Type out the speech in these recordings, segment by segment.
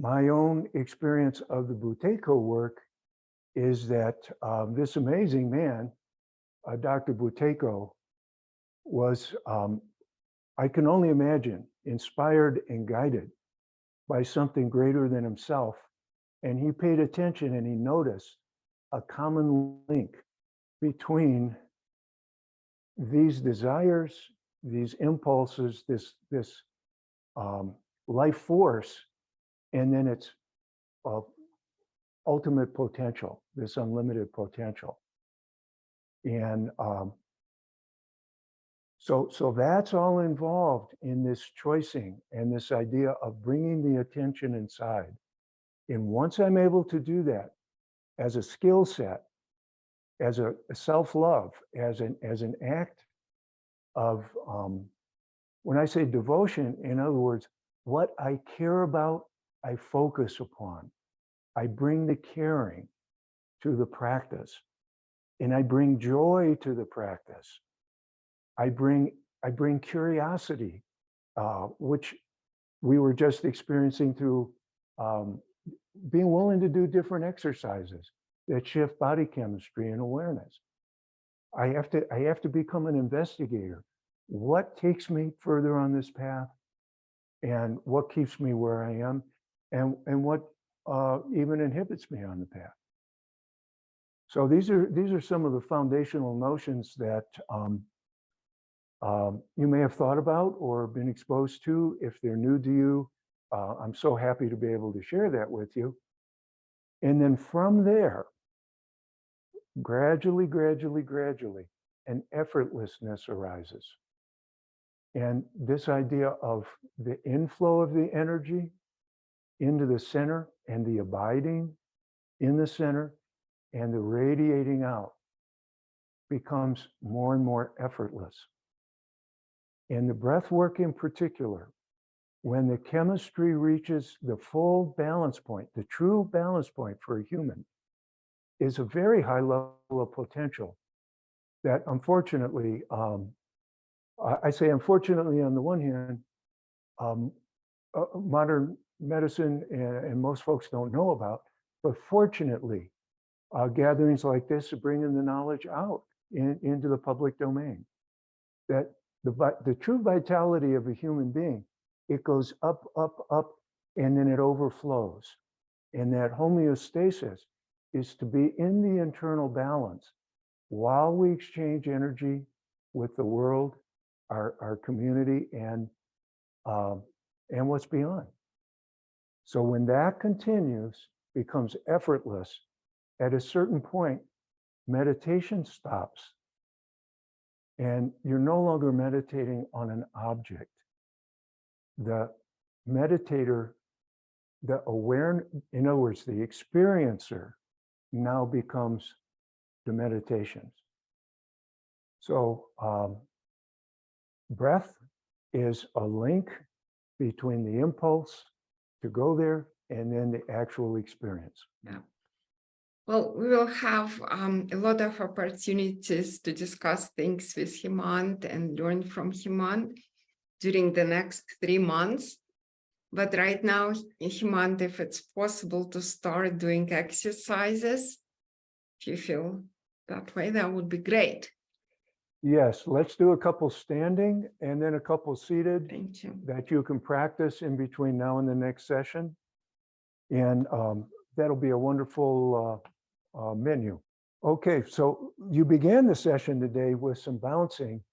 my own experience of the Buteyko work is that this amazing man, Dr. Buteyko, was, I can only imagine, inspired and guided by something greater than himself. And he paid attention and he noticed a common link between these desires, these impulses, this life force, and then its ultimate potential, this unlimited potential. And so that's all involved in this choicing and this idea of bringing the attention inside. And once I'm able to do that as a skill set, as a self-love, as an act of, when I say devotion, in other words, what I care about, I focus upon. I bring the caring to the practice, and I bring joy to the practice. I bring curiosity, which we were just experiencing through being willing to do different exercises that shift body chemistry and awareness. I have to become an investigator. What takes me further on this path, and what keeps me where I am, and what even inhibits me on the path. So these are some of the foundational notions that you may have thought about or been exposed to. If they're new to you, I'm so happy to be able to share that with you. And then from there, gradually, an effortlessness arises. And this idea of the inflow of the energy into the center and the abiding in the center and the radiating out becomes more and more effortless. And the breath work in particular, when the chemistry reaches the full balance point, the true balance point for a human, is a very high level of potential that unfortunately, I say unfortunately on the one hand, modern medicine and most folks don't know about, but fortunately, gatherings like this are bringing the knowledge out into the public domain. That the true vitality of a human being, it goes up, and then it overflows. And that homeostasis is to be in the internal balance while we exchange energy with the world, our community, and what's beyond. So when that continues, becomes effortless, at a certain point, meditation stops. And you're no longer meditating on an object. The meditator, in other words, the experiencer now becomes the meditations. So breath is a link between the impulse to go there and then the actual experience. Yeah. Well, we will have a lot of opportunities to discuss things with Himant and learn from Himant during the next 3 months. But right now, Himant, if it's possible to start doing exercises, if you feel that way, that would be great. Yes, let's do a couple standing and then a couple seated. Thank you. That you can practice in between now and the next session. And that'll be a wonderful menu. Okay, so you began the session today with some bouncing,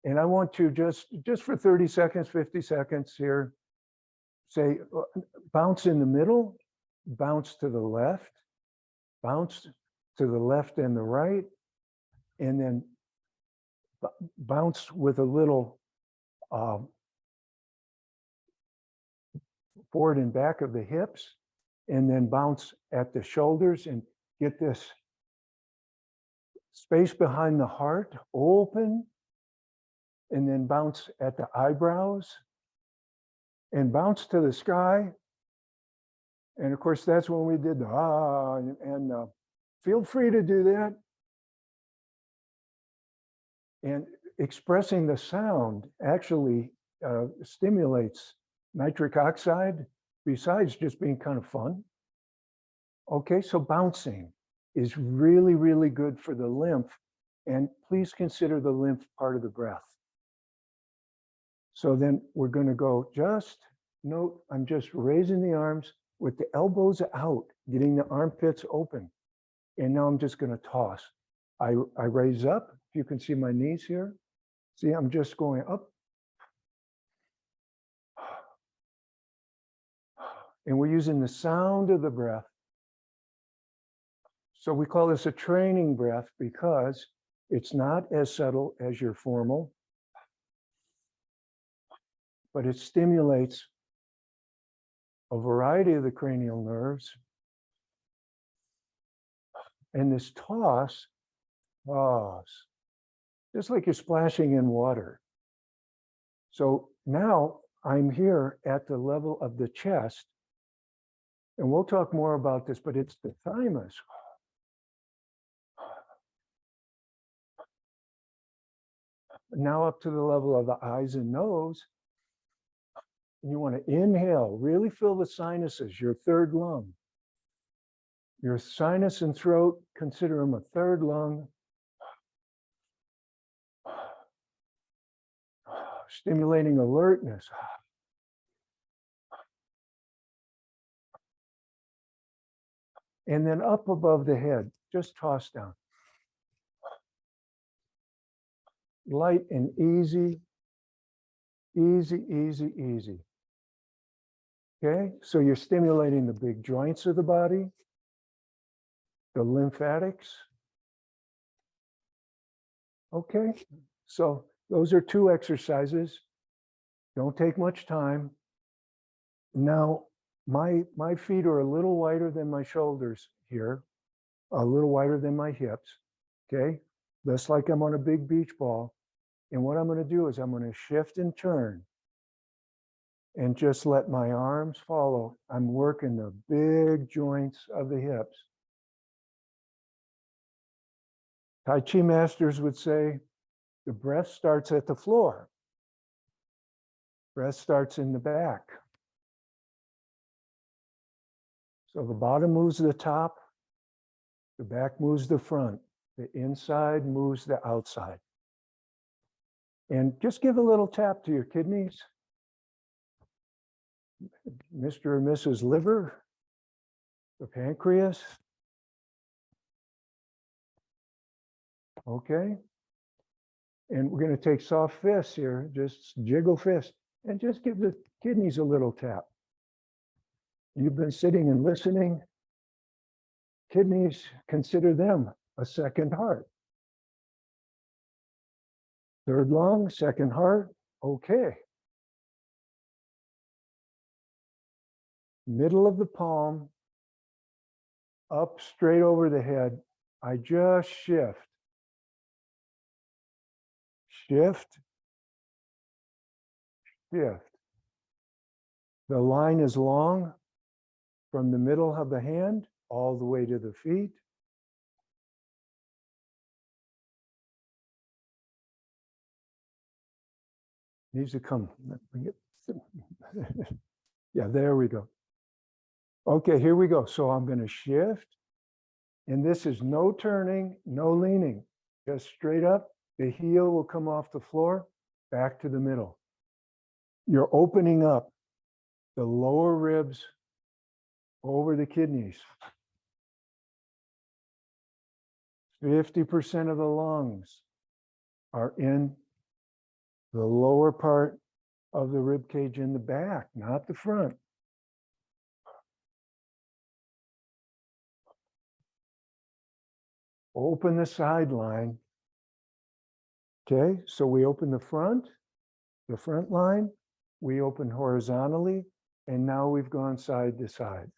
and I want to just for 30 seconds, 50 seconds here, say bounce in the middle, bounce to the left, bounce to the left and the right, and then bounce with a little forward and back of the hips, and then bounce at the shoulders and get this space behind the heart open, and then bounce at the eyebrows and bounce to the sky. And of course, that's when we did the and feel free to do that. And expressing the sound actually stimulates nitric oxide besides just being kind of fun. Okay, so bouncing is really, really good for the lymph. And please consider the lymph part of the breath. So then we're going to go, just note, I'm just raising the arms with the elbows out, getting the armpits open. And now I'm just going to toss. I raise up. If you can see my knees here. See, I'm just going up. And we're using the sound of the breath. So we call this a training breath because it's not as subtle as your formal, but it stimulates a variety of the cranial nerves. And this toss, just like you're splashing in water. So now I'm here at the level of the chest, and we'll talk more about this, but it's the thymus. Now up to the level of the eyes and nose. And you want to inhale, really fill the sinuses, your third lung. Your sinus and throat, consider them a third lung. Stimulating alertness. And then up above the head, just toss down. Light and easy, easy, easy, easy. Okay, so you're stimulating the big joints of the body, the lymphatics. Okay, so those are 2 exercises. Don't take much time. Now, my feet are a little wider than my shoulders here, a little wider than my hips. Okay, just like I'm on a big beach ball. And what I'm going to do is I'm going to shift and turn and just let my arms follow. I'm working the big joints of the hips. Tai Chi masters would say the breath starts at the floor. Breath starts in the back. So the bottom moves the top, the back moves the front, the inside moves the outside. And just give a little tap to your kidneys. Mr. or Mrs. Liver, the pancreas. Okay. And we're going to take soft fists here, just jiggle fist, and just give the kidneys a little tap. You've been sitting and listening. Kidneys, consider them a second heart. Third lung, second heart. Okay. Middle of the palm, up straight over the head. I just shift. Shift. Shift. The line is long from the middle of the hand all the way to the feet. Needs to come. Yeah, there we go. Okay, here we go. So I'm going to shift. And this is no turning, no leaning. Just straight up. The heel will come off the floor, back to the middle. You're opening up the lower ribs over the kidneys. 50% of the lungs are in the lower part of the rib cage in the back, not the front. Open the sideline. Okay, so we open the front line, we open horizontally, and now we've gone side to side.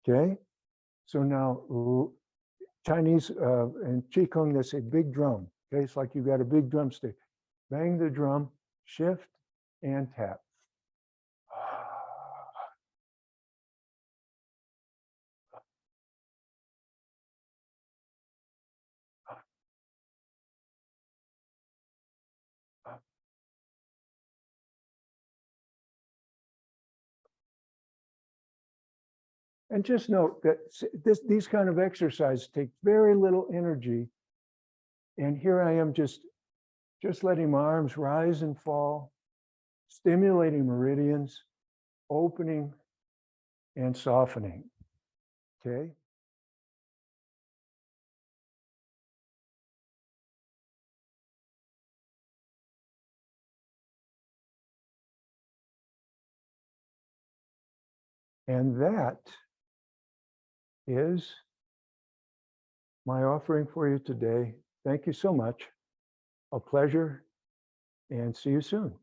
Okay, so now Chinese and Qigong, they say big drum. Okay, it's like you got a big drumstick. Bang the drum, shift, and tap. And just note that these kind of exercises take very little energy. And here I am just letting my arms rise and fall, stimulating meridians, opening and softening, okay? And that is my offering for you today. Thank you so much. A pleasure, and see you soon.